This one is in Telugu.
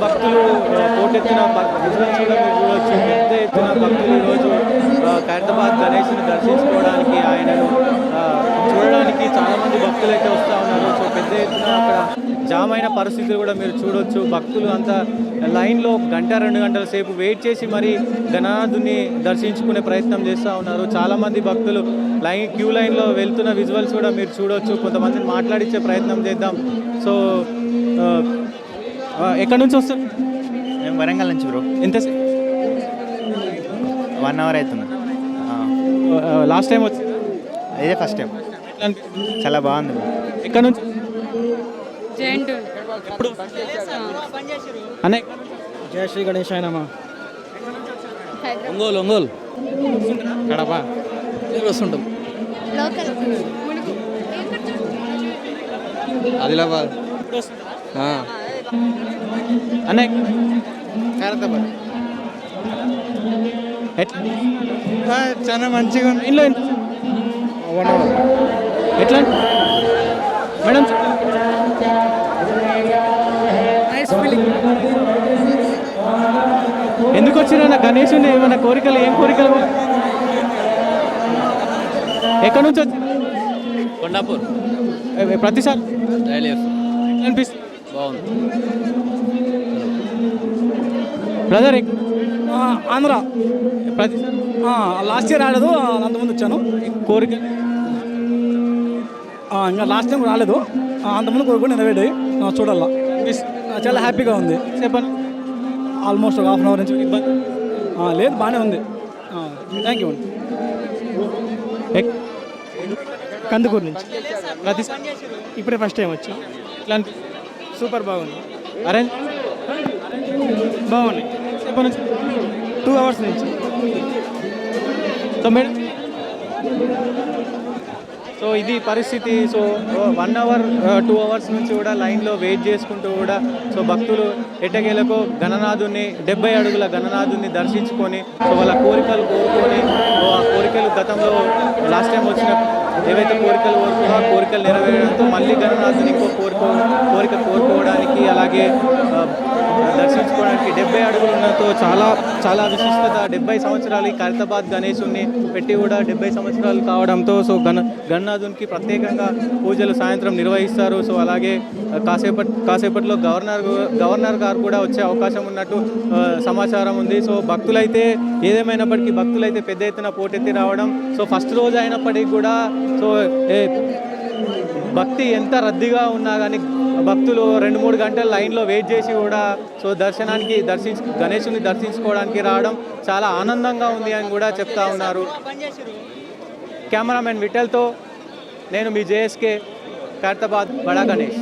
భక్తులు పోటెత్తిన విజువల్స్ కూడా మీరు చూడవచ్చు. పెద్ద ఎత్తున భక్తులు ఈరోజు ఖైరతాబాద్ గణేష్ని దర్శించుకోవడానికి ఆయనను చూడడానికి చాలామంది భక్తులు అయితే వస్తూ ఉన్నారు. సో పెద్ద ఎత్తున అక్కడ జామ్ అయిన పరిస్థితులు కూడా మీరు చూడవచ్చు. భక్తులు అంతా లైన్లో 1-2 గంటల సేపు వెయిట్ చేసి మరి గణనాథుని దర్శించుకునే ప్రయత్నం చేస్తూ ఉన్నారు. చాలామంది భక్తులు క్యూ లైన్లో వెళ్తున్న విజువల్స్ కూడా మీరు చూడవచ్చు. కొంతమందిని మాట్లాడించే ప్రయత్నం చేద్దాం. సో ఎక్కడి నుంచి వస్తారు? మేము వరంగల్ నుంచి బ్రో. ఎంతసేపు? 1 అవర్ అవుతుంది. లాస్ట్ టైం వచ్చి ఇదే ఫస్ట్ టైం. చాలా బాగుంది. ఎక్కడి నుంచి? ఇప్పుడు అనే జయ శ్రీ గణేశాయ నమః. ఒంగోలు కడప వస్తుంటాం. ఆదిలాబాద్ అనే ఖైరతాబాద్. ఎట్లా చాలా మంచిగా ఉంది. ఇంట్లో 1 అవర్. ఎట్లా మేడం? ఎందుకు వచ్చిన గణేశుని ఏమైనా కోరికలు? ఏం కోరికలు? ఎక్కడి నుంచి వచ్చి? కొండాపూర్. ప్రతిసారి డైలీ అనిపిస్తుంది. బాగుంది. బ్రదర్ ఆంధ్ర. ప్రతిసారి లాస్ట్ ఇయర్ రాలేదు, అంతకుముందు వచ్చాను. కోరిక ఇంకా లాస్ట్ టైం రాలేదు, అంతకుముందు కోరుకుని నెరవేడి చూడాలా. చాలా హ్యాపీగా ఉంది. చెప్పండి. ఆల్మోస్ట్ ఒక 1/2 అవర్ నుంచి ఇబ్బంది లేదు, బాగానే ఉంది. థ్యాంక్ యూ అండి. కందుకూరు నుంచి ప్రతిసారి ఇప్పుడే ఫస్ట్ టైం వచ్చాం. ఎట్లా సూపర్ బాగుంది. అరేంజ్ బాగున్నాయి. చెప్పండి. 2 అవర్స్ నుంచి. సో మేడం, సో ఇది పరిస్థితి. సో 1 అవర్ 2 అవర్స్ నుంచి కూడా లైన్లో వెయిట్ చేసుకుంటూ కూడా సో భక్తులు ఎట్టకేలకు గణనాథుని 70 అడుగుల గణనాథుని దర్శించుకొని సో వాళ్ళ కోరికలు కోరుకొని ఆ కోరికలు గతంలో లాస్ట్ టైం వచ్చిన ఏవైతే కోరికలు కోరుకున్నా ఆ కోరికలు నెరవేరడంతో మళ్ళీ గణనాథుని ఇంకో కోరిక కోరుకోవడానికి అలాగే దర్శించుకోవడానికి 70 అడుగులు ఉన్నతో చాలా విశిష్టత. 70 సంవత్సరాలు ఈ ఖైరతాబాద్ గణేశుని పెట్టి కూడా 70 సంవత్సరాలు కావడంతో సో గణనాథునికి ప్రత్యేకంగా పూజలు సాయంత్రం నిర్వహిస్తారు. సో అలాగే కాసేపట్లో గవర్నర్ గారు కూడా వచ్చే అవకాశం ఉన్నట్టు సమాచారం ఉంది. సో భక్తులైతే ఏదేమైనప్పటికీ భక్తులైతే పెద్ద ఎత్తున పోటెత్తి రావడం. సో ఫస్ట్ రోజు అయినప్పటికీ కూడా సో భక్తి ఎంత రద్దీగా ఉన్నా కానీ భక్తులు 2-3 గంటల లైన్లో వెయిట్ చేసి కూడా సో గణేశుని దర్శించుకోవడానికి రావడం చాలా ఆనందంగా ఉంది అని కూడా చెప్తా ఉన్నారు. కెమెరామెన్ విఠల్తో నేను మీ జేఎస్కే, ఖైరతాబాద్, బడా గణేష్.